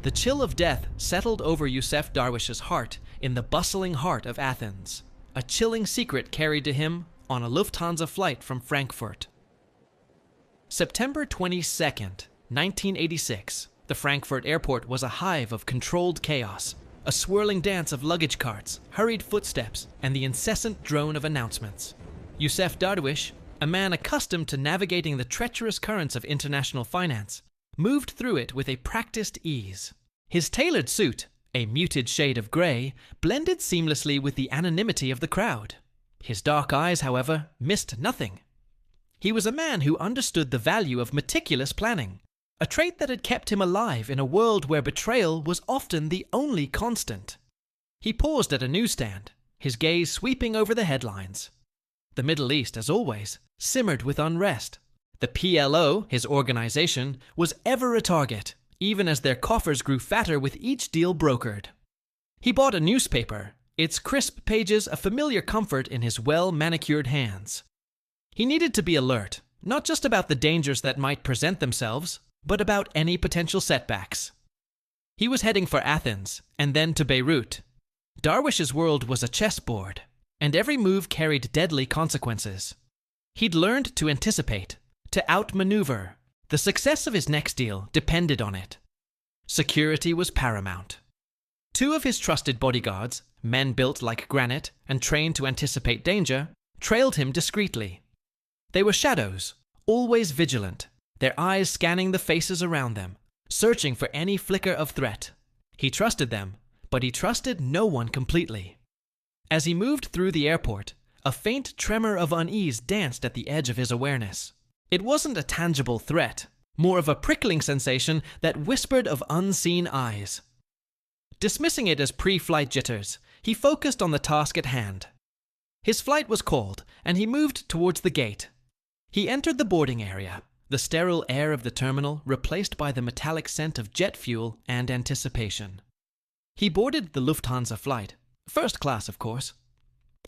The chill of death settled over Yusef Darwish's heart in the bustling heart of Athens, a chilling secret carried to him on a Lufthansa flight from Frankfurt. September 22nd, 1986, the Frankfurt airport was a hive of controlled chaos, a swirling dance of luggage carts, hurried footsteps, and the incessant drone of announcements. Yusef Darwish, a man accustomed to navigating the treacherous currents of international finance, moved through it with a practiced ease. His tailored suit, a muted shade of grey, blended seamlessly with the anonymity of the crowd. His dark eyes, however, missed nothing. He was a man who understood the value of meticulous planning, a trait that had kept him alive in a world where betrayal was often the only constant. He paused at a newsstand, his gaze sweeping over the headlines. The Middle East, as always, simmered with unrest. The PLO, his organization, was ever a target, even as their coffers grew fatter with each deal brokered. He bought a newspaper, its crisp pages a familiar comfort in his well-manicured hands. He needed to be alert, not just about the dangers that might present themselves, but about any potential setbacks. He was heading for Athens, and then to Beirut. Darwish's world was a chessboard, and every move carried deadly consequences. He'd learned to anticipate, to outmaneuver. The success of his next deal depended on it. Security was paramount. 2 of his trusted bodyguards, men built like granite and trained to anticipate danger, trailed him discreetly. They were shadows, always vigilant, their eyes scanning the faces around them, searching for any flicker of threat. He trusted them, but he trusted no one completely. As he moved through the airport, a faint tremor of unease danced at the edge of his awareness. It wasn't a tangible threat, more of a prickling sensation that whispered of unseen eyes. Dismissing it as pre-flight jitters, he focused on the task at hand. His flight was called, and he moved towards the gate. He entered the boarding area, the sterile air of the terminal replaced by the metallic scent of jet fuel and anticipation. He boarded the Lufthansa flight, first class, of course.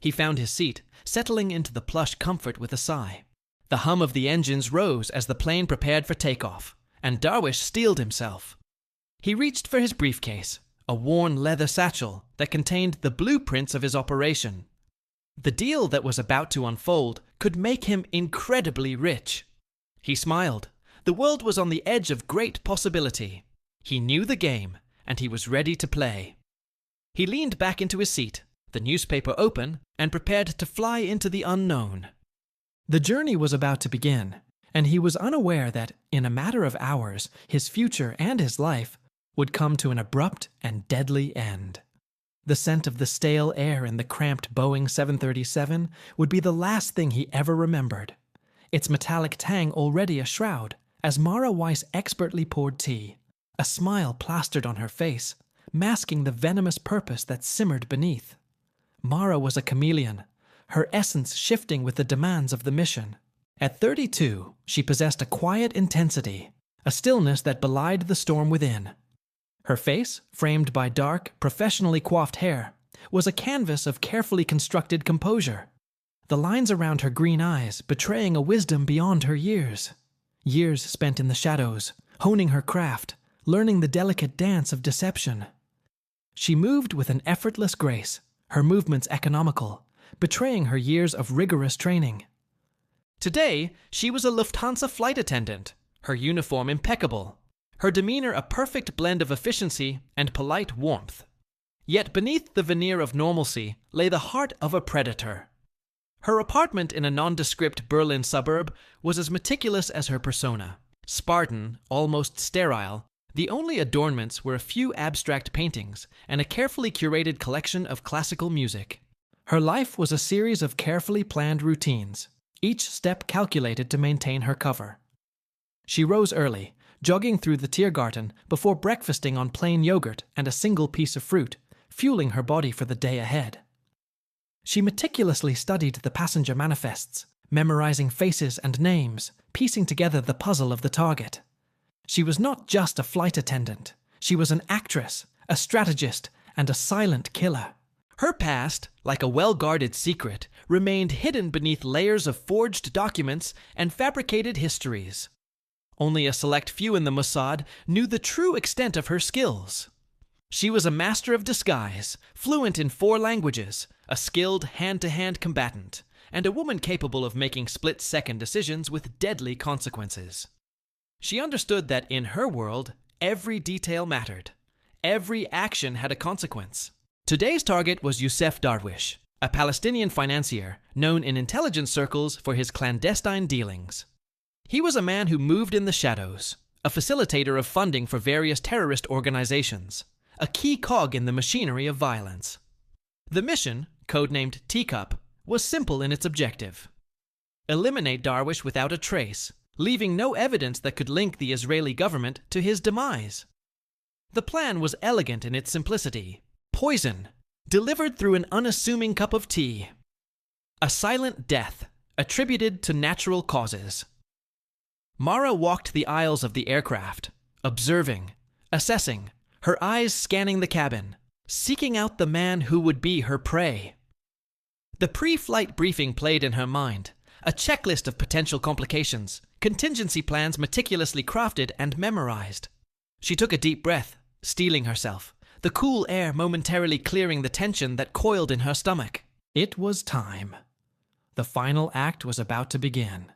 He found his seat, settling into the plush comfort with a sigh. The hum of the engines rose as the plane prepared for takeoff, and Darwish steeled himself. He reached for his briefcase, a worn leather satchel that contained the blueprints of his operation. The deal that was about to unfold could make him incredibly rich. He smiled. The world was on the edge of great possibility. He knew the game, and he was ready to play. He leaned back into his seat, the newspaper open, and prepared to fly into the unknown. The journey was about to begin, and he was unaware that, in a matter of hours, his future and his life would come to an abrupt and deadly end. The scent of the stale air in the cramped Boeing 737 would be the last thing he ever remembered, its metallic tang already a shroud, as Mara Weiss expertly poured tea, a smile plastered on her face, masking the venomous purpose that simmered beneath. Mara was a chameleon, her essence shifting with the demands of the mission. At 32, she possessed a quiet intensity, a stillness that belied the storm within. Her face, framed by dark, professionally coiffed hair, was a canvas of carefully constructed composure, the lines around her green eyes betraying a wisdom beyond her years. Years spent in the shadows, honing her craft, learning the delicate dance of deception. She moved with an effortless grace, her movements economical, betraying her years of rigorous training. Today, she was a Lufthansa flight attendant, her uniform impeccable, her demeanor a perfect blend of efficiency and polite warmth. Yet beneath the veneer of normalcy lay the heart of a predator. Her apartment in a nondescript Berlin suburb was as meticulous as her persona. Spartan, almost sterile, the only adornments were a few abstract paintings and a carefully curated collection of classical music. Her life was a series of carefully planned routines, each step calculated to maintain her cover. She rose early, jogging through the Tiergarten before breakfasting on plain yogurt and a single piece of fruit, fueling her body for the day ahead. She meticulously studied the passenger manifests, memorizing faces and names, piecing together the puzzle of the target. She was not just a flight attendant. She was an actress, a strategist, and a silent killer. Her past, like a well-guarded secret, remained hidden beneath layers of forged documents and fabricated histories. Only a select few in the Mossad knew the true extent of her skills. She was a master of disguise, fluent in 4 languages, a skilled hand-to-hand combatant, and a woman capable of making split-second decisions with deadly consequences. She understood that in her world, every detail mattered. Every action had a consequence. Today's target was Youssef Darwish, a Palestinian financier known in intelligence circles for his clandestine dealings. He was a man who moved in the shadows, a facilitator of funding for various terrorist organizations, a key cog in the machinery of violence. The mission, codenamed Teacup, was simple in its objective. Eliminate Darwish without a trace, leaving no evidence that could link the Israeli government to his demise. The plan was elegant in its simplicity. Poison, delivered through an unassuming cup of tea. A silent death, attributed to natural causes. Mara walked the aisles of the aircraft, observing, assessing, her eyes scanning the cabin, seeking out the man who would be her prey. The pre-flight briefing played in her mind, a checklist of potential complications, contingency plans meticulously crafted and memorized. She took a deep breath, steeling herself, the cool air momentarily clearing the tension that coiled in her stomach. It was time. The final act was about to begin.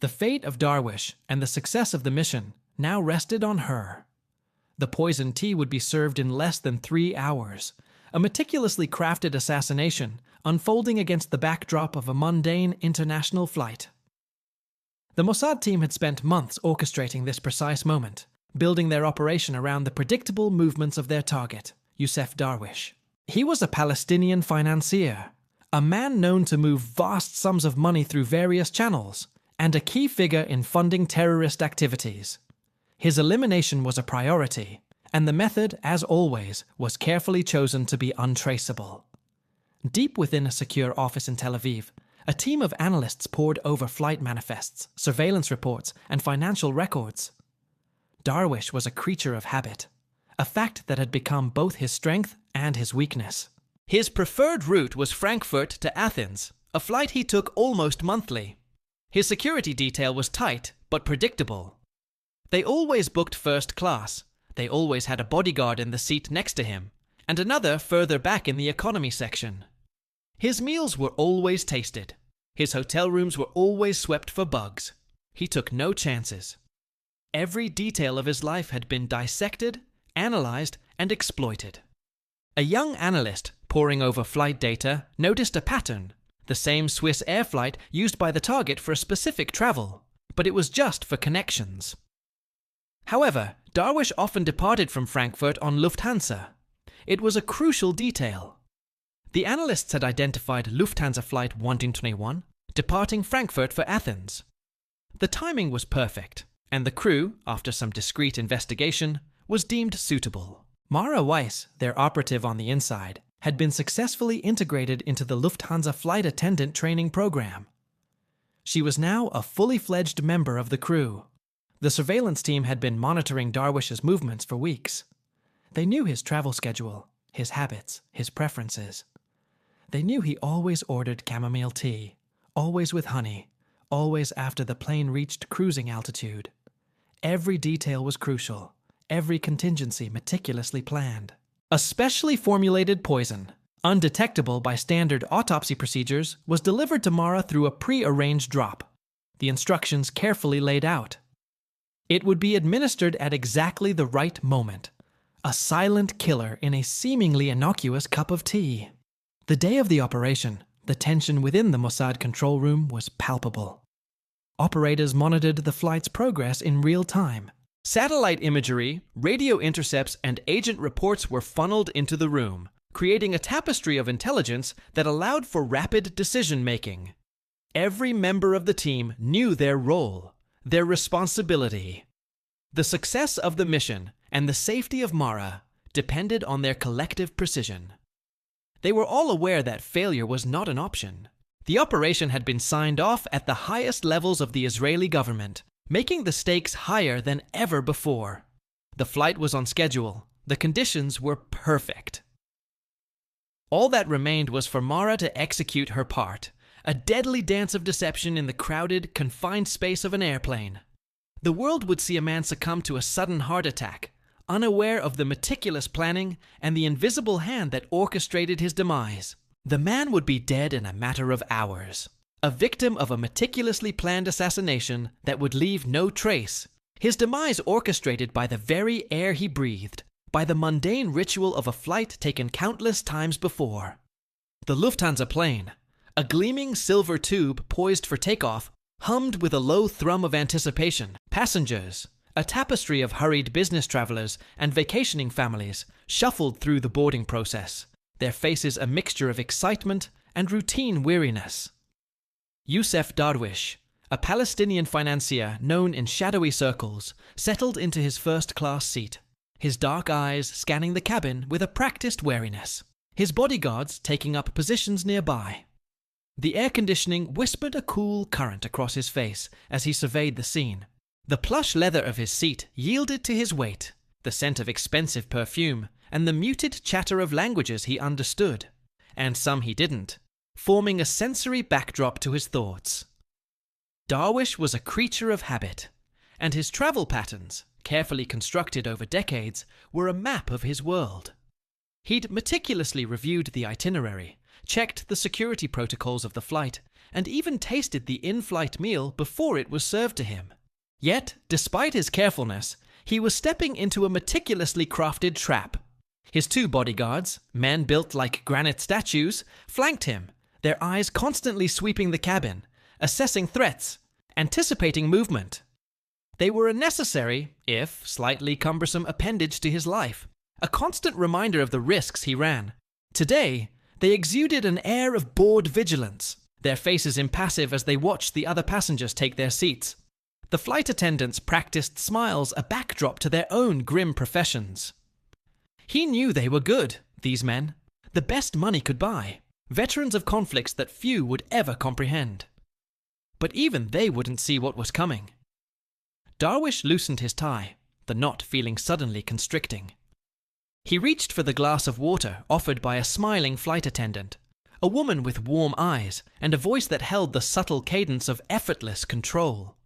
The fate of Darwish and the success of the mission now rested on her. The poisoned tea would be served in less than 3 hours, a meticulously crafted assassination unfolding against the backdrop of a mundane international flight. The Mossad team had spent months orchestrating this precise moment, building their operation around the predictable movements of their target, Youssef Darwish. He was a Palestinian financier, a man known to move vast sums of money through various channels, and a key figure in funding terrorist activities. His elimination was a priority, and the method, as always, was carefully chosen to be untraceable. Deep within a secure office in Tel Aviv, a team of analysts pored over flight manifests, surveillance reports, and financial records. Darwish was a creature of habit, a fact that had become both his strength and his weakness. His preferred route was Frankfurt to Athens, a flight he took almost monthly. His security detail was tight, but predictable. They always booked first class. They always had a bodyguard in the seat next to him, and another further back in the economy section. His meals were always tasted. His hotel rooms were always swept for bugs. He took no chances. Every detail of his life had been dissected, analyzed, and exploited. A young analyst, poring over flight data, noticed a pattern, the same Swiss air flight used by the target for a specific travel, but it was just for connections. However, Darwish often departed from Frankfurt on Lufthansa. It was a crucial detail. The analysts had identified Lufthansa Flight 121, departing Frankfurt for Athens. The timing was perfect, and the crew, after some discreet investigation, was deemed suitable. Mara Weiss, their operative on the inside, had been successfully integrated into the Lufthansa flight attendant training program. She was now a fully fledged member of the crew. The surveillance team had been monitoring Darwish's movements for weeks. They knew his travel schedule, his habits, his preferences. They knew he always ordered chamomile tea, always with honey, always after the plane reached cruising altitude. Every detail was crucial, every contingency meticulously planned. A specially formulated poison, undetectable by standard autopsy procedures, was delivered to Mara through a pre-arranged drop, the instructions carefully laid out. It would be administered at exactly the right moment, a silent killer in a seemingly innocuous cup of tea. The day of the operation, the tension within the Mossad control room was palpable. Operators monitored the flight's progress in real time. Satellite imagery, radio intercepts, and agent reports were funneled into the room, creating a tapestry of intelligence that allowed for rapid decision-making. Every member of the team knew their role, their responsibility. The success of the mission and the safety of Mara depended on their collective precision. They were all aware that failure was not an option. The operation had been signed off at the highest levels of the Israeli government, making the stakes higher than ever before. The flight was on schedule. The conditions were perfect. All that remained was for Mara to execute her part, a deadly dance of deception in the crowded, confined space of an airplane. The world would see a man succumb to a sudden heart attack, unaware of the meticulous planning and the invisible hand that orchestrated his demise. The man would be dead in a matter of hours, a victim of a meticulously planned assassination that would leave no trace, his demise orchestrated by the very air he breathed, by the mundane ritual of a flight taken countless times before. The Lufthansa plane, a gleaming silver tube poised for takeoff, hummed with a low thrum of anticipation. Passengers, a tapestry of hurried business travelers and vacationing families, shuffled through the boarding process, their faces a mixture of excitement and routine weariness. Youssef Darwish, a Palestinian financier known in shadowy circles, settled into his first-class seat, his dark eyes scanning the cabin with a practiced wariness, his bodyguards taking up positions nearby. The air conditioning whispered a cool current across his face as he surveyed the scene. The plush leather of his seat yielded to his weight, the scent of expensive perfume, and the muted chatter of languages he understood, and some he didn't, forming a sensory backdrop to his thoughts. Darwish was a creature of habit, and his travel patterns, carefully constructed over decades, were a map of his world. He'd meticulously reviewed the itinerary, checked the security protocols of the flight, and even tasted the in-flight meal before it was served to him. Yet, despite his carefulness, he was stepping into a meticulously crafted trap. His two bodyguards, men built like granite statues, flanked him, their eyes constantly sweeping the cabin, assessing threats, anticipating movement. They were a necessary, if slightly cumbersome, appendage to his life, a constant reminder of the risks he ran. Today, they exuded an air of bored vigilance, their faces impassive as they watched the other passengers take their seats. The flight attendants practiced smiles a backdrop to their own grim professions. He knew they were good, these men, the best money could buy, veterans of conflicts that few would ever comprehend. But even they wouldn't see what was coming. Darwish loosened his tie, the knot feeling suddenly constricting. He reached for the glass of water offered by a smiling flight attendant, a woman with warm eyes and a voice that held the subtle cadence of effortless control.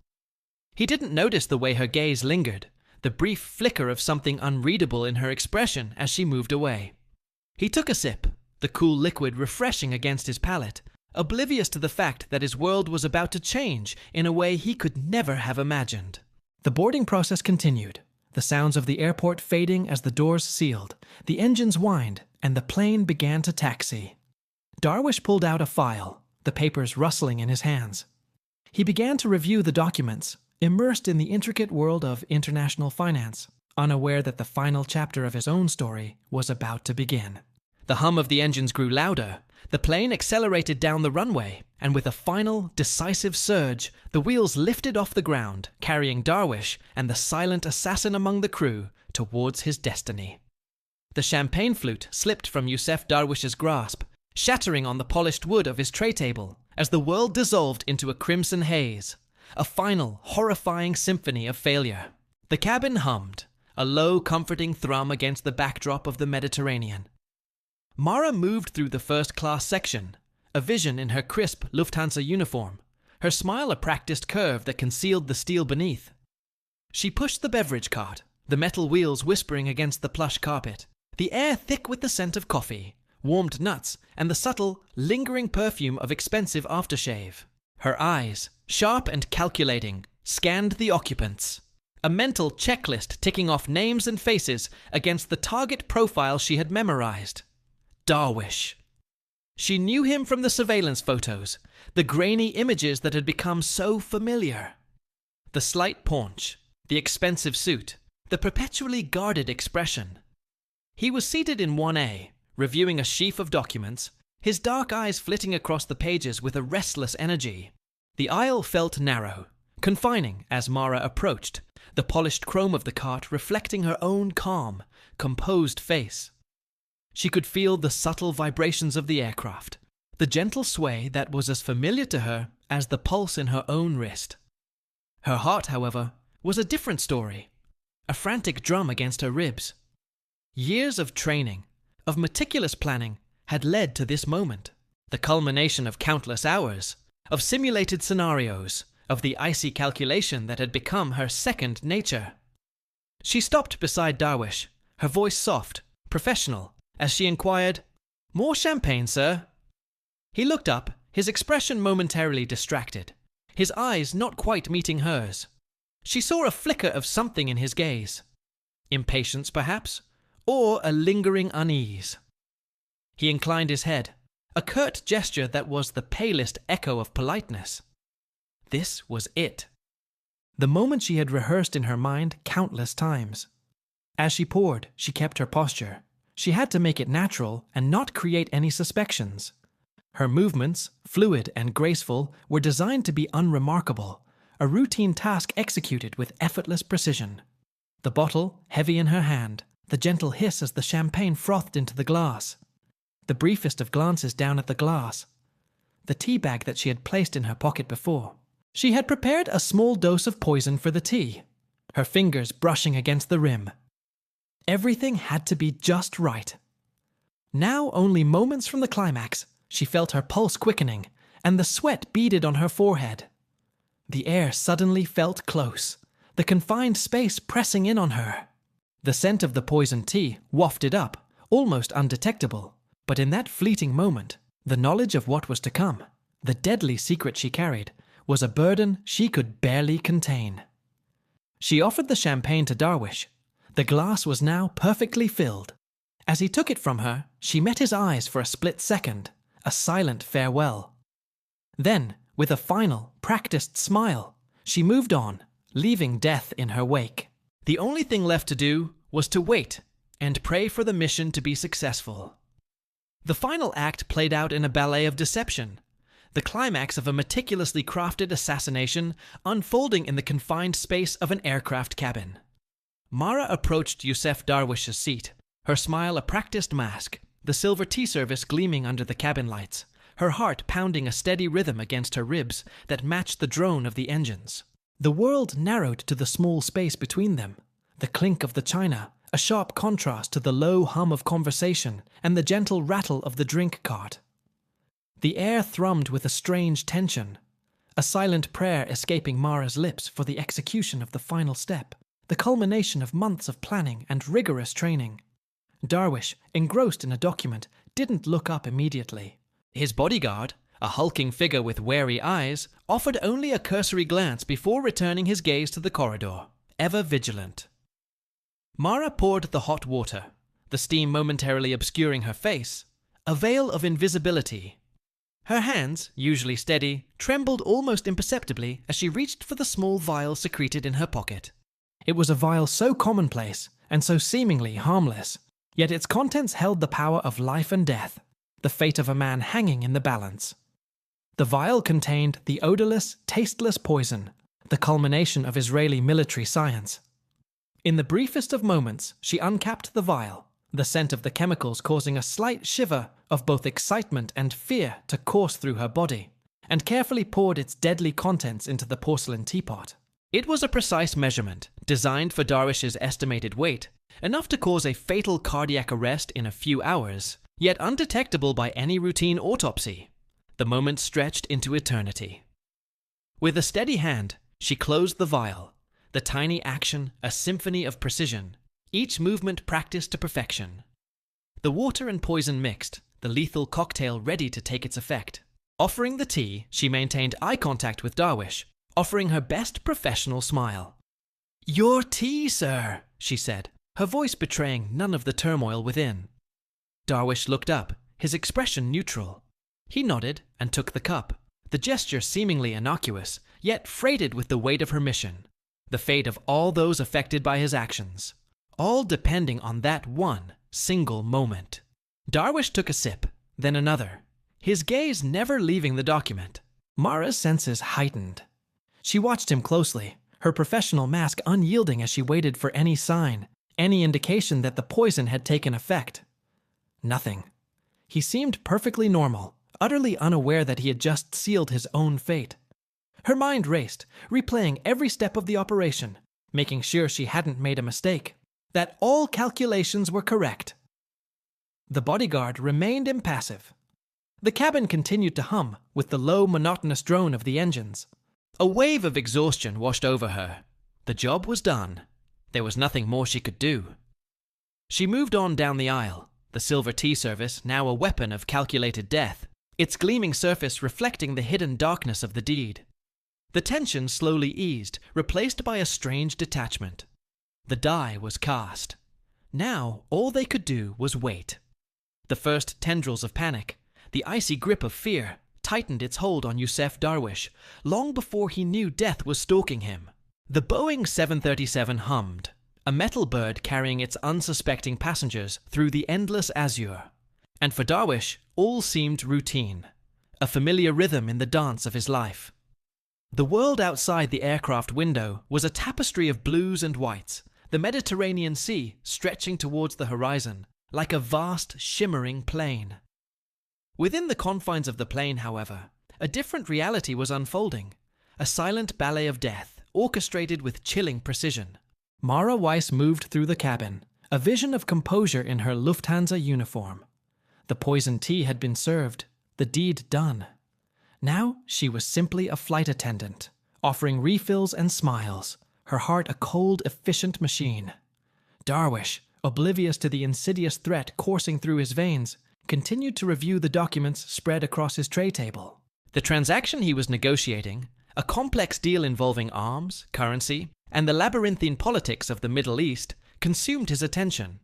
He didn't notice the way her gaze lingered, the brief flicker of something unreadable in her expression as she moved away. He took a sip, the cool liquid refreshing against his palate, oblivious to the fact that his world was about to change in a way he could never have imagined. The boarding process continued, the sounds of the airport fading as the doors sealed, the engines whined, and the plane began to taxi. Darwish pulled out a file, the papers rustling in his hands. He began to review the documents, immersed in the intricate world of international finance, unaware that the final chapter of his own story was about to begin. The hum of the engines grew louder, the plane accelerated down the runway, and with a final, decisive surge, the wheels lifted off the ground, carrying Darwish and the silent assassin among the crew towards his destiny. The champagne flute slipped from Youssef Darwish's grasp, shattering on the polished wood of his tray table, as the world dissolved into a crimson haze, a final, horrifying symphony of failure. The cabin hummed, a low, comforting thrum against the backdrop of the Mediterranean. Mara moved through the first-class section, a vision in her crisp Lufthansa uniform, her smile a practiced curve that concealed the steel beneath. She pushed the beverage cart, the metal wheels whispering against the plush carpet, the air thick with the scent of coffee, warmed nuts, and the subtle, lingering perfume of expensive aftershave. Her eyes, sharp and calculating, scanned the occupants, a mental checklist ticking off names and faces against the target profile she had memorized. Darwish. She knew him from the surveillance photos, the grainy images that had become so familiar. The slight paunch, the expensive suit, the perpetually guarded expression. He was seated in 1A, reviewing a sheaf of documents, his dark eyes flitting across the pages with a restless energy. The aisle felt narrow, confining as Mara approached, the polished chrome of the cart reflecting her own calm, composed face. She could feel the subtle vibrations of the aircraft, the gentle sway that was as familiar to her as the pulse in her own wrist. Her heart, however, was a different story, a frantic drum against her ribs. Years of training, of meticulous planning, had led to this moment, the culmination of countless hours, of simulated scenarios, of the icy calculation that had become her second nature. She stopped beside Darwish, her voice soft, professional, as she inquired, "More champagne, sir?" He looked up, his expression momentarily distracted, his eyes not quite meeting hers. She saw a flicker of something in his gaze. Impatience, perhaps, or a lingering unease. He inclined his head, a curt gesture that was the palest echo of politeness. This was it. The moment she had rehearsed in her mind countless times. As she poured, she kept her posture. She had to make it natural and not create any suspicions. Her movements, fluid and graceful, were designed to be unremarkable, a routine task executed with effortless precision. The bottle, heavy in her hand, the gentle hiss as the champagne frothed into the glass. The briefest of glances down at the glass. The tea bag that she had placed in her pocket before. She had prepared a small dose of poison for the tea, her fingers brushing against the rim. Everything had to be just right. Now, only moments from the climax, she felt her pulse quickening, and the sweat beaded on her forehead. The air suddenly felt close, the confined space pressing in on her. The scent of the poisoned tea wafted up, almost undetectable, but in that fleeting moment, the knowledge of what was to come, the deadly secret she carried, was a burden she could barely contain. She offered the champagne to Darwish. The glass was now perfectly filled. As he took it from her, she met his eyes for a split second, a silent farewell. Then, with a final, practiced smile, she moved on, leaving death in her wake. The only thing left to do was to wait and pray for the mission to be successful. The final act played out in a ballet of deception, the climax of a meticulously crafted assassination unfolding in the confined space of an aircraft cabin. Mara approached Yusef Darwish's seat, her smile a practiced mask, the silver tea service gleaming under the cabin lights, her heart pounding a steady rhythm against her ribs that matched the drone of the engines. The world narrowed to the small space between them, the clink of the china, a sharp contrast to the low hum of conversation and the gentle rattle of the drink cart. The air thrummed with a strange tension, a silent prayer escaping Mara's lips for the execution of the final step, the culmination of months of planning and rigorous training. Darwish, engrossed in a document, didn't look up immediately. His bodyguard, a hulking figure with wary eyes, offered only a cursory glance before returning his gaze to the corridor, ever vigilant. Mara poured the hot water, the steam momentarily obscuring her face, a veil of invisibility. Her hands, usually steady, trembled almost imperceptibly as she reached for the small vial secreted in her pocket. It was a vial so commonplace and so seemingly harmless, yet its contents held the power of life and death, the fate of a man hanging in the balance. The vial contained the odorless, tasteless poison, the culmination of Israeli military science. In the briefest of moments, she uncapped the vial, the scent of the chemicals causing a slight shiver of both excitement and fear to course through her body, and carefully poured its deadly contents into the porcelain teapot. It was a precise measurement, designed for Darwish's estimated weight, enough to cause a fatal cardiac arrest in a few hours, yet undetectable by any routine autopsy. The moment stretched into eternity. With a steady hand, she closed the vial, the tiny action a symphony of precision, each movement practiced to perfection. The water and poison mixed, the lethal cocktail ready to take its effect. Offering the tea, she maintained eye contact with Darwish, offering her best professional smile. "Your tea, sir," she said, her voice betraying none of the turmoil within. Darwish looked up, his expression neutral. He nodded and took the cup, the gesture seemingly innocuous, yet freighted with the weight of her mission, the fate of all those affected by his actions, all depending on that one single moment. Darwish took a sip, then another, his gaze never leaving the document. Mara's senses heightened. She watched him closely, her professional mask unyielding as she waited for any sign, any indication that the poison had taken effect. Nothing. He seemed perfectly normal, utterly unaware that he had just sealed his own fate. Her mind raced, replaying every step of the operation, making sure she hadn't made a mistake, that all calculations were correct. The bodyguard remained impassive. The cabin continued to hum with the low, monotonous drone of the engines. A wave of exhaustion washed over her. The job was done. There was nothing more she could do. She moved on down the aisle, the silver tea service now a weapon of calculated death, its gleaming surface reflecting the hidden darkness of the deed. The tension slowly eased, replaced by a strange detachment. The die was cast. Now all they could do was wait. The first tendrils of panic, the icy grip of fear, tightened its hold on Yusef Darwish long before he knew death was stalking him. The Boeing 737 hummed, a metal bird carrying its unsuspecting passengers through the endless azure. And for Darwish, all seemed routine, a familiar rhythm in the dance of his life. The world outside the aircraft window was a tapestry of blues and whites, the Mediterranean Sea stretching towards the horizon, like a vast, shimmering plain. Within the confines of the plain, however, a different reality was unfolding, a silent ballet of death, orchestrated with chilling precision. Mara Weiss moved through the cabin, a vision of composure in her Lufthansa uniform. The poisoned tea had been served, the deed done. Now she was simply a flight attendant, offering refills and smiles, her heart a cold, efficient machine. Darwish, oblivious to the insidious threat coursing through his veins, continued to review the documents spread across his tray table. The transaction he was negotiating, a complex deal involving arms, currency, and the labyrinthine politics of the Middle East, consumed his attention.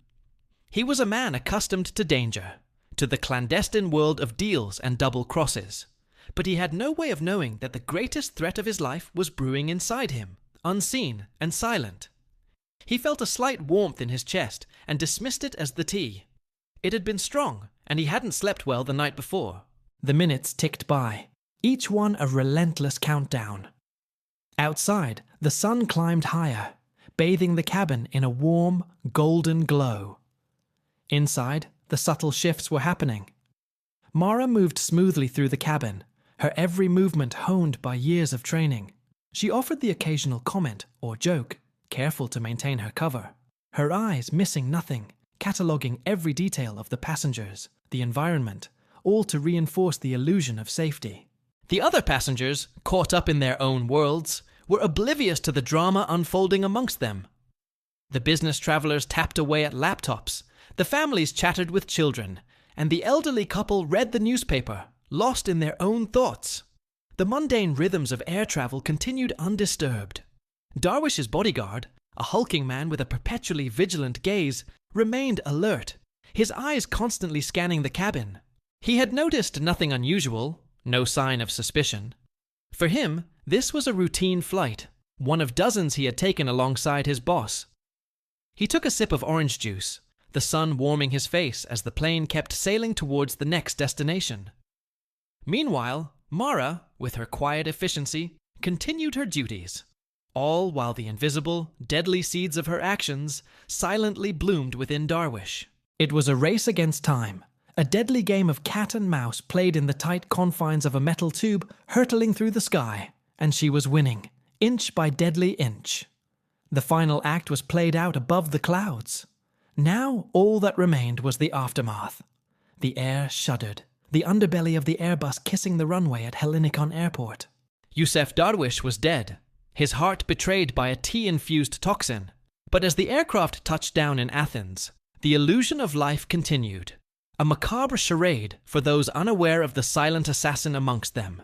He was a man accustomed to danger, to the clandestine world of deals and double crosses, but he had no way of knowing that the greatest threat of his life was brewing inside him, unseen and silent. He felt a slight warmth in his chest and dismissed it as the tea. It had been strong, and he hadn't slept well the night before. The minutes ticked by, each one a relentless countdown. Outside, the sun climbed higher, bathing the cabin in a warm, golden glow. Inside, the subtle shifts were happening. Mara moved smoothly through the cabin, her every movement honed by years of training. She offered the occasional comment or joke, careful to maintain her cover, her eyes missing nothing, cataloguing every detail of the passengers, the environment, all to reinforce the illusion of safety. The other passengers, caught up in their own worlds, were oblivious to the drama unfolding amongst them. The business travelers tapped away at laptops, the families chattered with children, and the elderly couple read the newspaper, lost in their own thoughts. The mundane rhythms of air travel continued undisturbed. Darwish's bodyguard, a hulking man with a perpetually vigilant gaze, remained alert, his eyes constantly scanning the cabin. He had noticed nothing unusual, no sign of suspicion. For him, this was a routine flight, one of dozens he had taken alongside his boss. He took a sip of orange juice, the sun warming his face as the plane kept sailing towards the next destination. Meanwhile, Mara, with her quiet efficiency, continued her duties, all while the invisible, deadly seeds of her actions silently bloomed within Darwish. It was a race against time, a deadly game of cat and mouse played in the tight confines of a metal tube hurtling through the sky, and she was winning, inch by deadly inch. The final act was played out above the clouds. Now all that remained was the aftermath. The air shuddered, the underbelly of the Airbus kissing the runway at Hellinikon Airport. Yusef Darwish was dead, his heart betrayed by a tea-infused toxin. But as the aircraft touched down in Athens, the illusion of life continued, a macabre charade for those unaware of the silent assassin amongst them.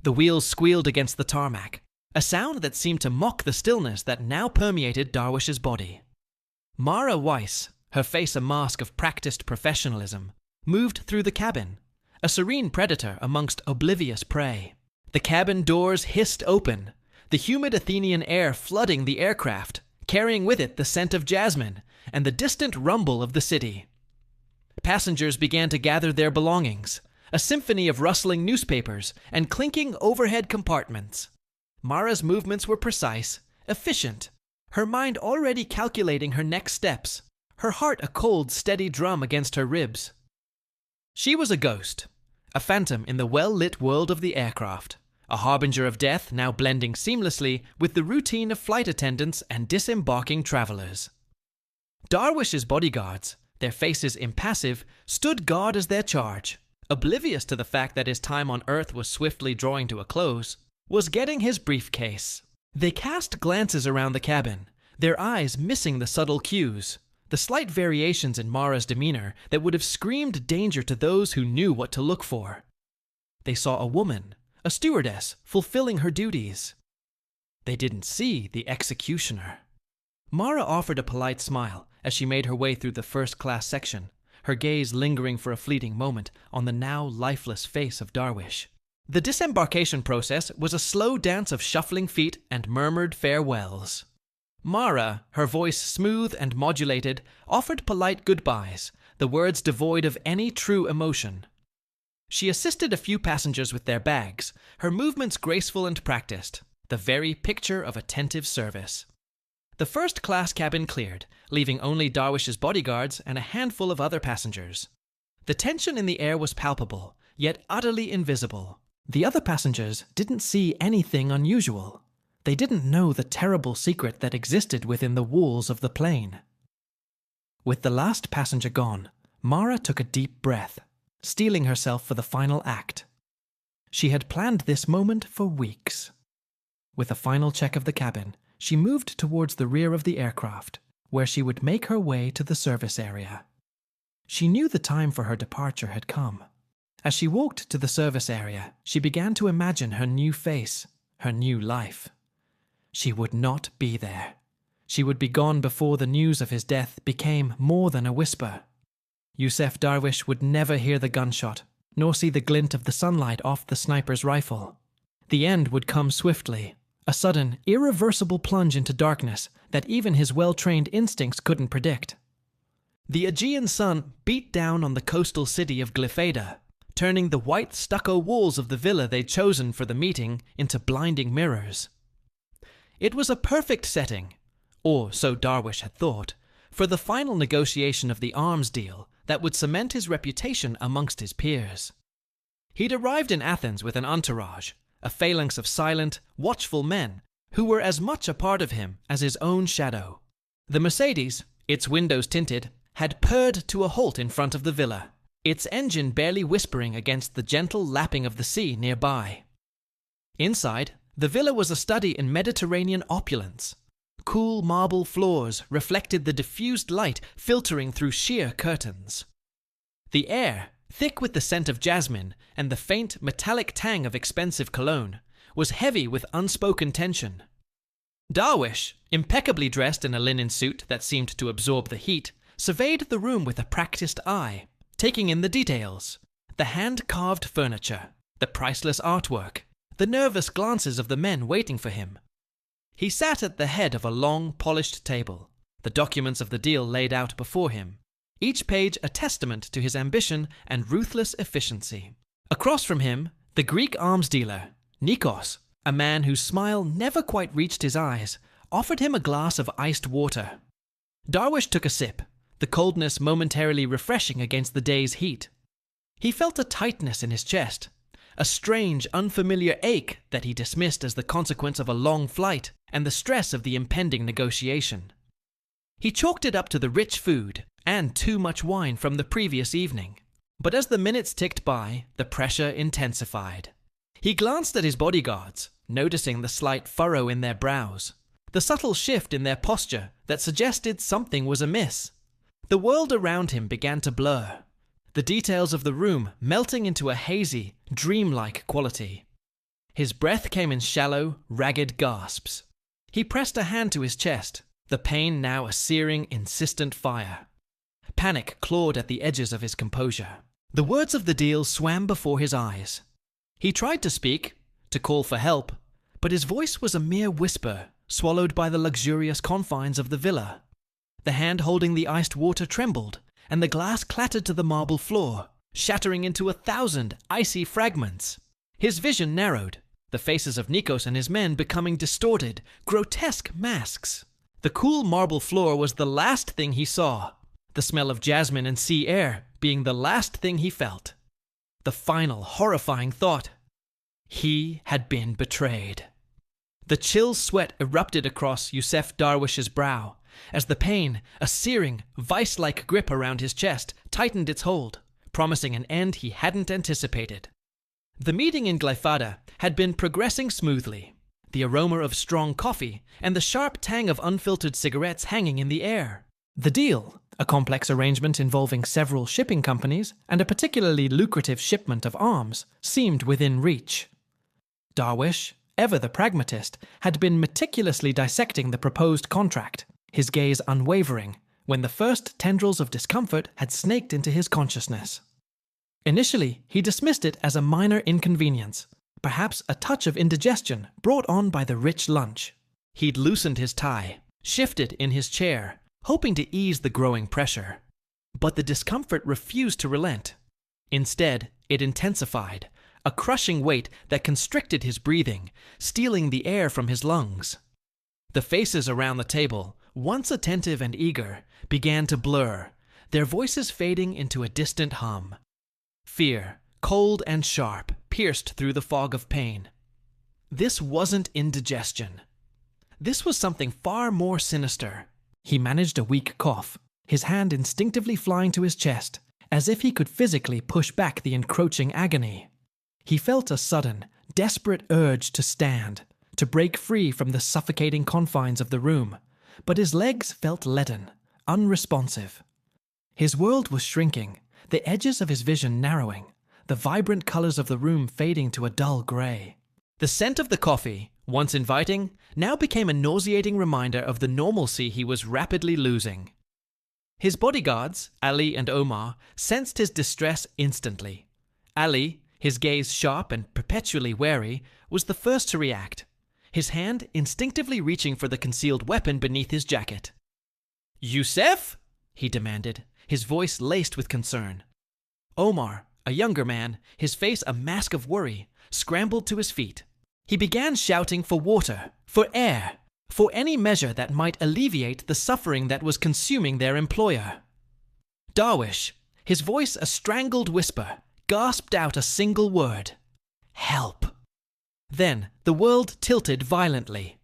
The wheels squealed against the tarmac, a sound that seemed to mock the stillness that now permeated Darwish's body. Mara Weiss, her face a mask of practiced professionalism, moved through the cabin, a serene predator amongst oblivious prey. The cabin doors hissed open, the humid Athenian air flooding the aircraft, carrying with it the scent of jasmine and the distant rumble of the city. Passengers began to gather their belongings, a symphony of rustling newspapers and clinking overhead compartments. Mara's movements were precise, efficient, her mind already calculating her next steps, her heart a cold, steady drum against her ribs. She was a ghost, a phantom in the well-lit world of the aircraft, a harbinger of death now blending seamlessly with the routine of flight attendants and disembarking travelers. Darwish's bodyguards, their faces impassive, stood guard as their charge, oblivious to the fact that his time on Earth was swiftly drawing to a close. was getting his briefcase. They cast glances around the cabin, their eyes missing the subtle cues, the slight variations in Mara's demeanor that would have screamed danger to those who knew what to look for. They saw a woman, a stewardess, fulfilling her duties. They didn't see the executioner. Mara offered a polite smile as she made her way through the first-class section, her gaze lingering for a fleeting moment on the now lifeless face of Darwish. The disembarkation process was a slow dance of shuffling feet and murmured farewells. Mara, her voice smooth and modulated, offered polite goodbyes, the words devoid of any true emotion. She assisted a few passengers with their bags, her movements graceful and practiced, the very picture of attentive service. The first-class cabin cleared, leaving only Darwish's bodyguards and a handful of other passengers. The tension in the air was palpable, yet utterly invisible. The other passengers didn't see anything unusual. They didn't know the terrible secret that existed within the walls of the plane. With the last passenger gone, Mara took a deep breath, steeling herself for the final act. She had planned this moment for weeks. With a final check of the cabin, she moved towards the rear of the aircraft, where she would make her way to the service area. She knew the time for her departure had come. As she walked to the service area, she began to imagine her new face, her new life. She would not be there. She would be gone before the news of his death became more than a whisper. Yusef Darwish would never hear the gunshot, nor see the glint of the sunlight off the sniper's rifle. The end would come swiftly, a sudden, irreversible plunge into darkness that even his well-trained instincts couldn't predict. The Aegean sun beat down on the coastal city of Glyphada, turning the white stucco walls of the villa they'd chosen for the meeting into blinding mirrors. It was a perfect setting, or so Darwish had thought, for the final negotiation of the arms deal that would cement his reputation amongst his peers. He'd arrived in Athens with an entourage, a phalanx of silent, watchful men who were as much a part of him as his own shadow. The Mercedes, its windows tinted, had purred to a halt in front of the villa, its engine barely whispering against the gentle lapping of the sea nearby. Inside, the villa was a study in Mediterranean opulence. Cool marble floors reflected the diffused light filtering through sheer curtains. The air, thick with the scent of jasmine and the faint metallic tang of expensive cologne, was heavy with unspoken tension. Darwish, impeccably dressed in a linen suit that seemed to absorb the heat, surveyed the room with a practiced eye, taking in the details, the hand-carved furniture, the priceless artwork, the nervous glances of the men waiting for him. He sat at the head of a long, polished table, the documents of the deal laid out before him, each page a testament to his ambition and ruthless efficiency. Across from him, the Greek arms dealer, Nikos, a man whose smile never quite reached his eyes, offered him a glass of iced water. Darwish took a sip, the coldness momentarily refreshing against the day's heat. He felt a tightness in his chest, a strange, unfamiliar ache that he dismissed as the consequence of a long flight and the stress of the impending negotiation. He chalked it up to the rich food and too much wine from the previous evening. But as the minutes ticked by, the pressure intensified. He glanced at his bodyguards, noticing the slight furrow in their brows, the subtle shift in their posture that suggested something was amiss. The world around him began to blur, the details of the room melting into a hazy, dreamlike quality. His breath came in shallow, ragged gasps. He pressed a hand to his chest, the pain now a searing, insistent fire. Panic clawed at the edges of his composure. The words of the deal swam before his eyes. He tried to speak, to call for help, but his voice was a mere whisper, swallowed by the luxurious confines of the villa. The hand holding the iced water trembled, and the glass clattered to the marble floor, shattering into 1,000 icy fragments. His vision narrowed, the faces of Nikos and his men becoming distorted, grotesque masks. The cool marble floor was the last thing he saw, the smell of jasmine and sea air being the last thing he felt. The final horrifying thought: he had been betrayed. The chill sweat erupted across Yusef Darwish's brow, as the pain, a searing, vice-like grip around his chest, tightened its hold, promising an end he hadn't anticipated. The meeting in Glyfada had been progressing smoothly, the aroma of strong coffee and the sharp tang of unfiltered cigarettes hanging in the air. The deal, a complex arrangement involving several shipping companies and a particularly lucrative shipment of arms, seemed within reach. Darwish, ever the pragmatist, had been meticulously dissecting the proposed contract, his gaze unwavering, when the first tendrils of discomfort had snaked into his consciousness. Initially, he dismissed it as a minor inconvenience, perhaps a touch of indigestion brought on by the rich lunch. He'd loosened his tie, shifted in his chair, hoping to ease the growing pressure. But the discomfort refused to relent. Instead, it intensified, a crushing weight that constricted his breathing, stealing the air from his lungs. The faces around the table, once attentive and eager, began to blur, their voices fading into a distant hum. Fear, cold and sharp, pierced through the fog of pain. This wasn't indigestion. This was something far more sinister. He managed a weak cough, his hand instinctively flying to his chest, as if he could physically push back the encroaching agony. He felt a sudden, desperate urge to stand, to break free from the suffocating confines of the room, but his legs felt leaden, unresponsive. His world was shrinking, the edges of his vision narrowing, the vibrant colors of the room fading to a dull gray. The scent of the coffee, once inviting, now became a nauseating reminder of the normalcy he was rapidly losing. His bodyguards, Ali and Omar, sensed his distress instantly. Ali, his gaze sharp and perpetually wary, was the first to react, his hand instinctively reaching for the concealed weapon beneath his jacket. "Youssef?" he demanded, his voice laced with concern. Omar, a younger man, his face a mask of worry, scrambled to his feet. He began shouting for water, for air, for any measure that might alleviate the suffering that was consuming their employer. Darwish, his voice a strangled whisper, gasped out a single word: "Help." Then the world tilted violently.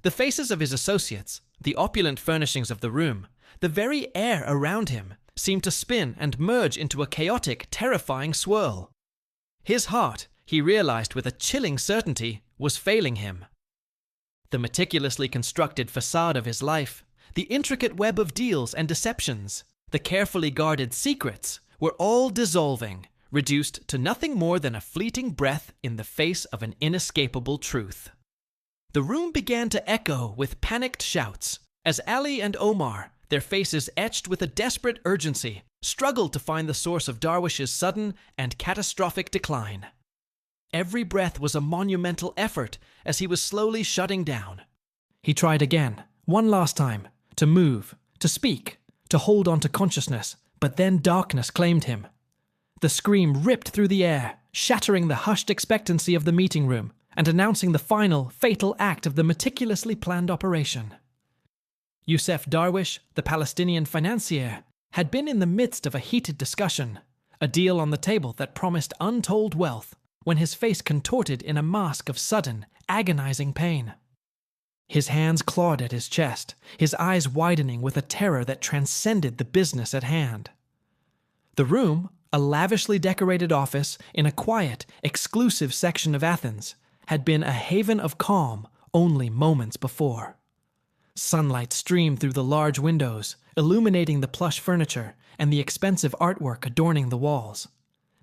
The faces of his associates, the opulent furnishings of the room, the very air around him, seemed to spin and merge into a chaotic, terrifying swirl. His heart, he realized with a chilling certainty, was failing him. The meticulously constructed facade of his life, the intricate web of deals and deceptions, the carefully guarded secrets, were all dissolving, reduced to nothing more than a fleeting breath in the face of an inescapable truth. The room began to echo with panicked shouts, as Ali and Omar, their faces etched with a desperate urgency, struggled to find the source of Darwish's sudden and catastrophic decline. Every breath was a monumental effort as he was slowly shutting down. He tried again, one last time, to move, to speak, to hold on to consciousness, but then darkness claimed him. The scream ripped through the air, shattering the hushed expectancy of the meeting room and announcing the final, fatal act of the meticulously planned operation. Youssef Darwish, the Palestinian financier, had been in the midst of a heated discussion, a deal on the table that promised untold wealth, when his face contorted in a mask of sudden, agonizing pain. His hands clawed at his chest, his eyes widening with a terror that transcended the business at hand. The room, a lavishly decorated office in a quiet, exclusive section of Athens, had been a haven of calm only moments before. Sunlight streamed through the large windows, illuminating the plush furniture and the expensive artwork adorning the walls.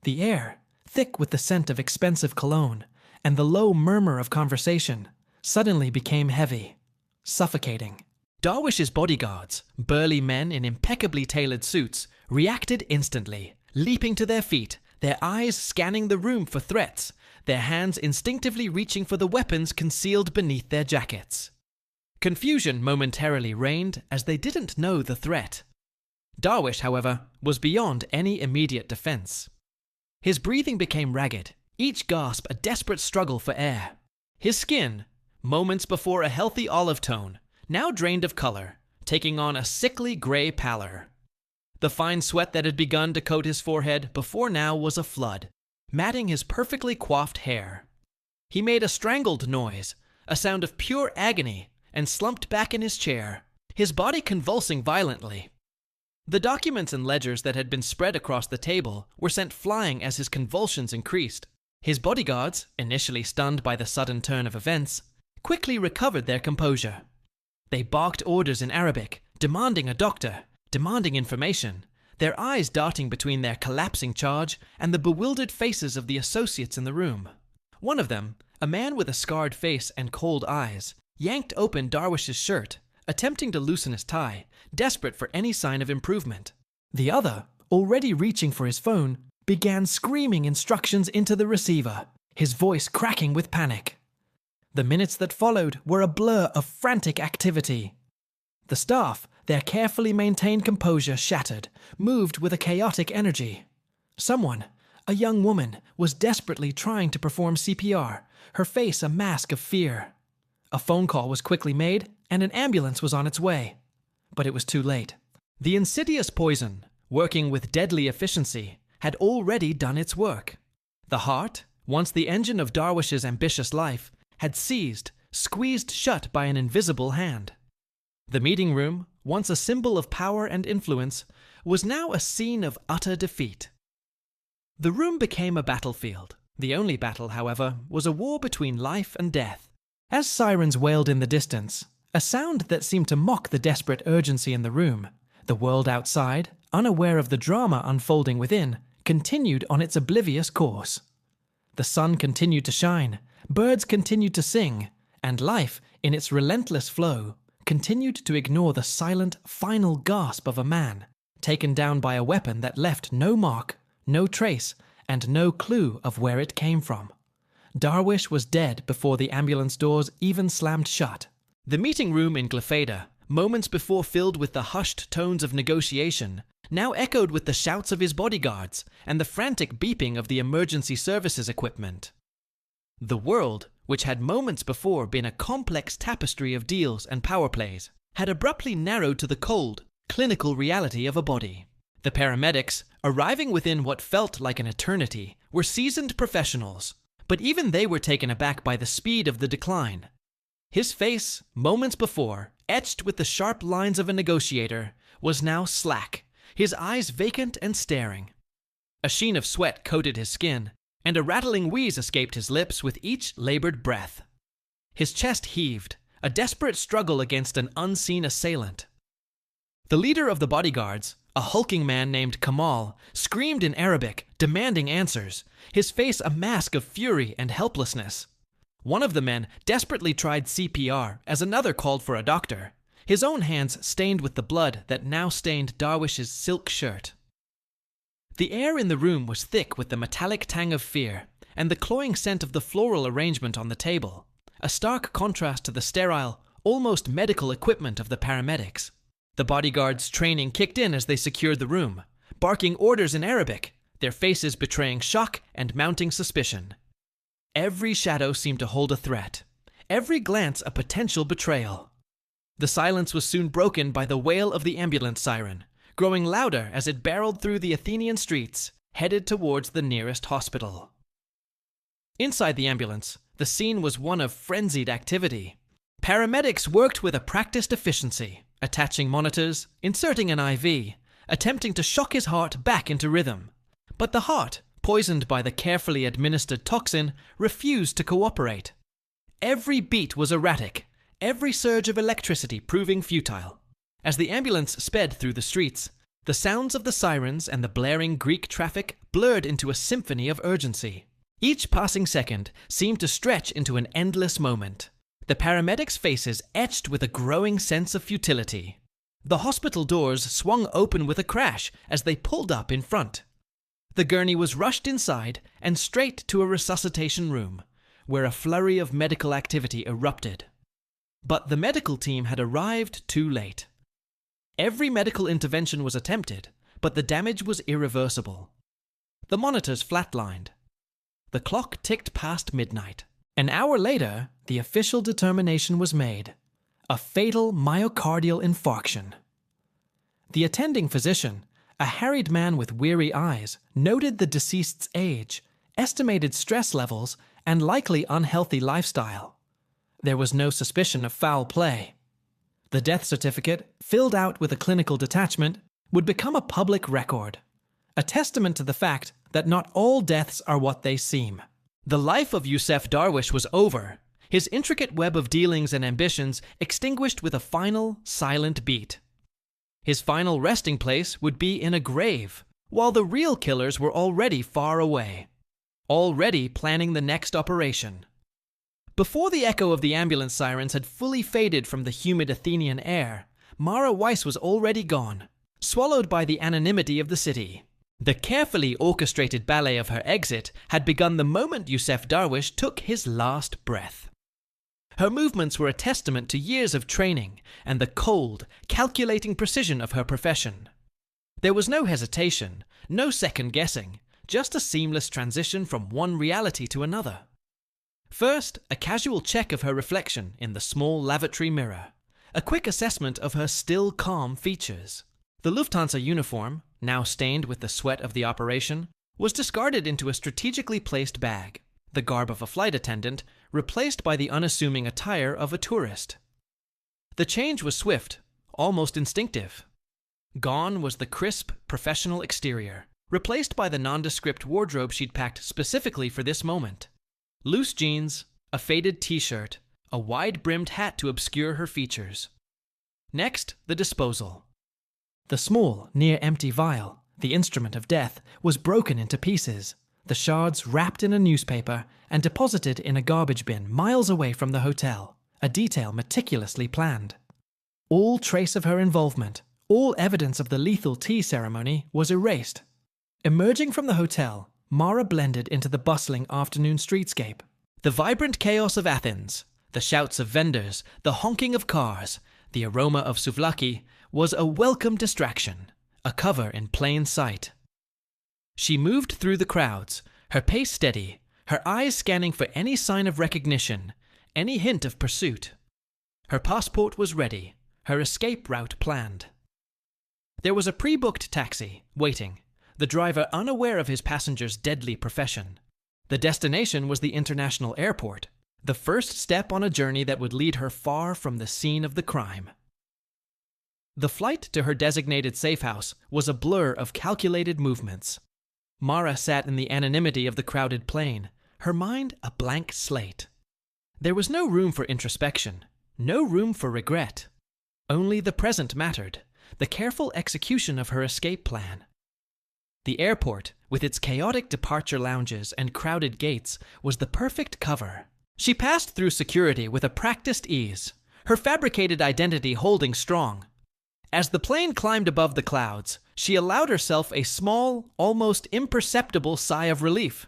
The air, thick with the scent of expensive cologne, and the low murmur of conversation, suddenly became heavy, suffocating. Darwish's bodyguards, burly men in impeccably tailored suits, reacted instantly, leaping to their feet, their eyes scanning the room for threats, their hands instinctively reaching for the weapons concealed beneath their jackets. Confusion momentarily reigned as they didn't know the threat. Darwish, however, was beyond any immediate defense. His breathing became ragged, each gasp a desperate struggle for air. His skin, moments before a healthy olive tone, now drained of color, taking on a sickly gray pallor. The fine sweat that had begun to coat his forehead before now was a flood, matting his perfectly coiffed hair. He made a strangled noise, a sound of pure agony, and slumped back in his chair, his body convulsing violently. The documents and ledgers that had been spread across the table were sent flying as his convulsions increased. His bodyguards, initially stunned by the sudden turn of events, quickly recovered their composure. They barked orders in Arabic, demanding a doctor, demanding information, their eyes darting between their collapsing charge and the bewildered faces of the associates in the room. One of them, a man with a scarred face and cold eyes, yanked open Darwish's shirt, attempting to loosen his tie, desperate for any sign of improvement. The other, already reaching for his phone, began screaming instructions into the receiver, his voice cracking with panic. The minutes that followed were a blur of frantic activity. The staff, their carefully maintained composure shattered, moved with a chaotic energy. Someone, a young woman, was desperately trying to perform CPR, her face a mask of fear. A phone call was quickly made, and an ambulance was on its way. But it was too late. The insidious poison, working with deadly efficiency, had already done its work. The heart, once the engine of Darwish's ambitious life, had seized, squeezed shut by an invisible hand. The meeting room, once a symbol of power and influence, was now a scene of utter defeat. The room became a battlefield. The only battle, however, was a war between life and death. As sirens wailed in the distance, a sound that seemed to mock the desperate urgency in the room, the world outside, unaware of the drama unfolding within, continued on its oblivious course. The sun continued to shine, birds continued to sing, and life, in its relentless flow, continued to ignore the silent, final gasp of a man, taken down by a weapon that left no mark, no trace, and no clue of where it came from. Darwish was dead before the ambulance doors even slammed shut. The meeting room in Glyphada, moments before filled with the hushed tones of negotiation, now echoed with the shouts of his bodyguards and the frantic beeping of the emergency services equipment. The world, which had moments before been a complex tapestry of deals and power plays, had abruptly narrowed to the cold, clinical reality of a body. The paramedics, arriving within what felt like an eternity, were seasoned professionals, but even they were taken aback by the speed of the decline. His face, moments before, etched with the sharp lines of a negotiator, was now slack, his eyes vacant and staring. A sheen of sweat coated his skin, and a rattling wheeze escaped his lips with each labored breath. His chest heaved, a desperate struggle against an unseen assailant. The leader of the bodyguards, a hulking man named Kamal, screamed in Arabic, demanding answers, his face a mask of fury and helplessness. One of the men desperately tried CPR as another called for a doctor, his own hands stained with the blood that now stained Darwish's silk shirt. The air in the room was thick with the metallic tang of fear and the cloying scent of the floral arrangement on the table, a stark contrast to the sterile, almost medical equipment of the paramedics. The bodyguards' training kicked in as they secured the room, barking orders in Arabic, their faces betraying shock and mounting suspicion. Every shadow seemed to hold a threat, every glance a potential betrayal. The silence was soon broken by the wail of the ambulance siren, growing louder as it barreled through the Athenian streets, headed towards the nearest hospital. Inside the ambulance, the scene was one of frenzied activity. Paramedics worked with a practiced efficiency, attaching monitors, inserting an IV, attempting to shock his heart back into rhythm. But the heart, poisoned by the carefully administered toxin, refused to cooperate. Every beat was erratic, every surge of electricity proving futile. As the ambulance sped through the streets, the sounds of the sirens and the blaring Greek traffic blurred into a symphony of urgency. Each passing second seemed to stretch into an endless moment. The paramedics' faces etched with a growing sense of futility. The hospital doors swung open with a crash as they pulled up in front. The gurney was rushed inside and straight to a resuscitation room, where a flurry of medical activity erupted. But the medical team had arrived too late. Every medical intervention was attempted, but the damage was irreversible. The monitors flatlined. The clock ticked past midnight. An hour later, the official determination was made: a fatal myocardial infarction. The attending physician, a harried man with weary eyes, noted the deceased's age, estimated stress levels, and likely unhealthy lifestyle. There was no suspicion of foul play. The death certificate, filled out with a clinical detachment, would become a public record, a testament to the fact that not all deaths are what they seem. The life of Yusef Darwish was over, his intricate web of dealings and ambitions extinguished with a final, silent beat. His final resting place would be in a grave, while the real killers were already far away, already planning the next operation. Before the echo of the ambulance sirens had fully faded from the humid Athenian air, Mara Weiss was already gone, swallowed by the anonymity of the city. The carefully orchestrated ballet of her exit had begun the moment Yusef Darwish took his last breath. Her movements were a testament to years of training and the cold, calculating precision of her profession. There was no hesitation, no second guessing, just a seamless transition from one reality to another. First, a casual check of her reflection in the small lavatory mirror, a quick assessment of her still calm features. The Lufthansa uniform, now stained with the sweat of the operation, was discarded into a strategically placed bag, the garb of a flight attendant replaced by the unassuming attire of a tourist. The change was swift, almost instinctive. Gone was the crisp, professional exterior, replaced by the nondescript wardrobe she'd packed specifically for this moment. Loose jeans, a faded t-shirt, a wide-brimmed hat to obscure her features. Next, the disposal. The small, near-empty vial, the instrument of death, was broken into pieces, the shards wrapped in a newspaper and deposited in a garbage bin miles away from the hotel, a detail meticulously planned. All trace of her involvement, all evidence of the lethal tea ceremony was erased. Emerging from the hotel, Mara blended into the bustling afternoon streetscape. The vibrant chaos of Athens, the shouts of vendors, the honking of cars, the aroma of souvlaki, was a welcome distraction, a cover in plain sight. She moved through the crowds, her pace steady, her eyes scanning for any sign of recognition, any hint of pursuit. Her passport was ready, her escape route planned. There was a pre-booked taxi, waiting, the driver unaware of his passenger's deadly profession. The destination was the international airport, the first step on a journey that would lead her far from the scene of the crime. The flight to her designated safe house was a blur of calculated movements. Mara sat in the anonymity of the crowded plane, her mind a blank slate. There was no room for introspection, no room for regret. Only the present mattered, the careful execution of her escape plan. The airport, with its chaotic departure lounges and crowded gates, was the perfect cover. She passed through security with a practiced ease, her fabricated identity holding strong. As the plane climbed above the clouds, she allowed herself a small, almost imperceptible sigh of relief.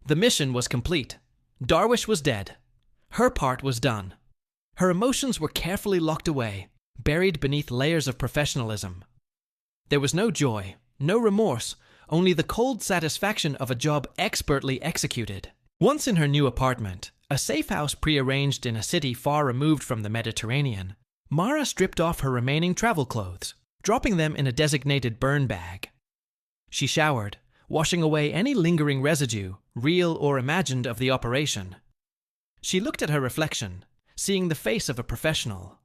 The mission was complete. Darwish was dead. Her part was done. Her emotions were carefully locked away, buried beneath layers of professionalism. There was no joy, no remorse, only the cold satisfaction of a job expertly executed. Once in her new apartment, a safe house prearranged in a city far removed from the Mediterranean, Mara stripped off her remaining travel clothes, dropping them in a designated burn bag. She showered, washing away any lingering residue, real or imagined, of the operation. She looked at her reflection, seeing the face of a professional.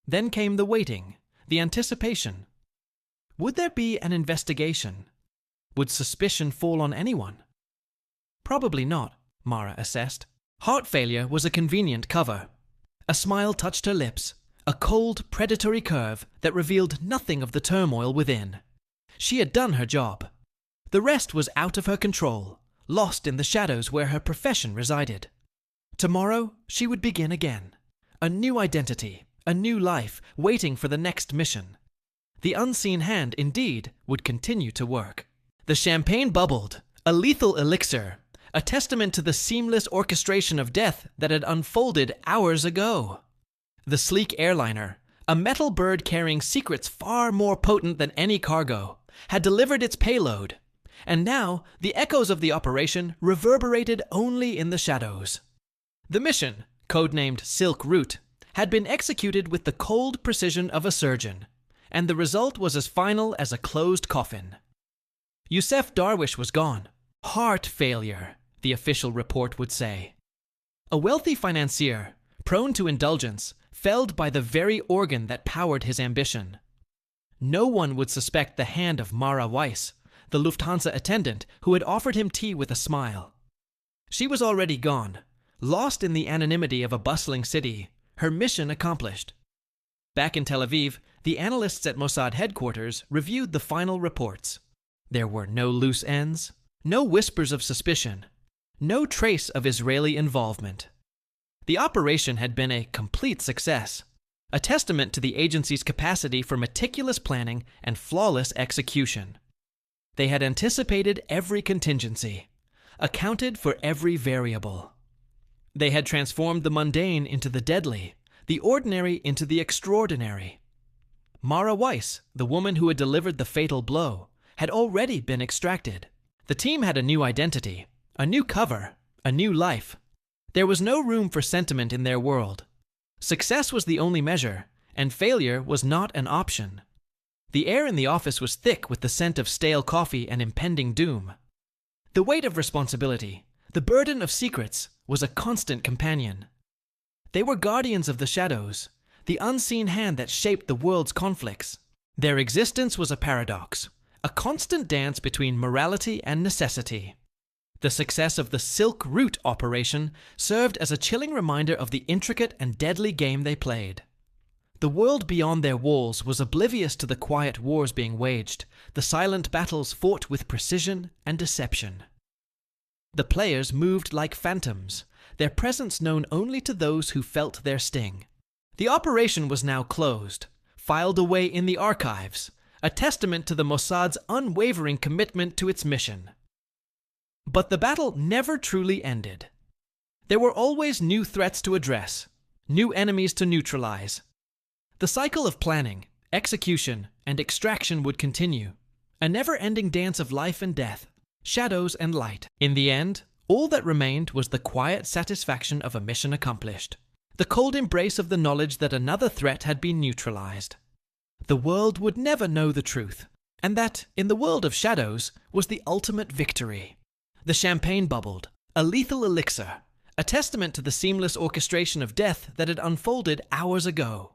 Then came the waiting, the anticipation. Would there be an investigation? Would suspicion fall on anyone? Probably not, Mara assessed. Heart failure was a convenient cover. A smile touched her lips, a cold, predatory curve that revealed nothing of the turmoil within. She had done her job. The rest was out of her control, lost in the shadows where her profession resided. Tomorrow, she would begin again. A new identity, a new life, waiting for the next mission. The unseen hand, indeed, would continue to work. The champagne bubbled, a lethal elixir, a testament to the seamless orchestration of death that had unfolded hours ago. The sleek airliner, a metal bird carrying secrets far more potent than any cargo, had delivered its payload, and now the echoes of the operation reverberated only in the shadows. The mission, codenamed Silk Route, had been executed with the cold precision of a surgeon, and the result was as final as a closed coffin. Yusef Darwish was gone. Heart failure, the official report would say. A wealthy financier, prone to indulgence, felled by the very organ that powered his ambition. No one would suspect the hand of Mara Weiss, the Lufthansa attendant who had offered him tea with a smile. She was already gone, lost in the anonymity of a bustling city, her mission accomplished. Back in Tel Aviv, the analysts at Mossad headquarters reviewed the final reports. There were no loose ends, no whispers of suspicion, no trace of Israeli involvement. The operation had been a complete success, a testament to the agency's capacity for meticulous planning and flawless execution. They had anticipated every contingency, accounted for every variable. They had transformed the mundane into the deadly, the ordinary into the extraordinary. Mara Weiss, the woman who had delivered the fatal blow, had already been extracted. The team had a new identity, a new cover, a new life. There was no room for sentiment in their world. Success was the only measure, and failure was not an option. The air in the office was thick with the scent of stale coffee and impending doom. The weight of responsibility, the burden of secrets, was a constant companion. They were guardians of the shadows, the unseen hand that shaped the world's conflicts. Their existence was a paradox, a constant dance between morality and necessity. The success of the Silk Route operation served as a chilling reminder of the intricate and deadly game they played. The world beyond their walls was oblivious to the quiet wars being waged, the silent battles fought with precision and deception. The players moved like phantoms, their presence known only to those who felt their sting. The operation was now closed, filed away in the archives, a testament to the Mossad's unwavering commitment to its mission. But the battle never truly ended. There were always new threats to address, new enemies to neutralize. The cycle of planning, execution, and extraction would continue, a never-ending dance of life and death, shadows and light. In the end, all that remained was the quiet satisfaction of a mission accomplished, the cold embrace of the knowledge that another threat had been neutralized. The world would never know the truth, and that, in the world of shadows, was the ultimate victory. The champagne bubbled, a lethal elixir, a testament to the seamless orchestration of death that had unfolded hours ago.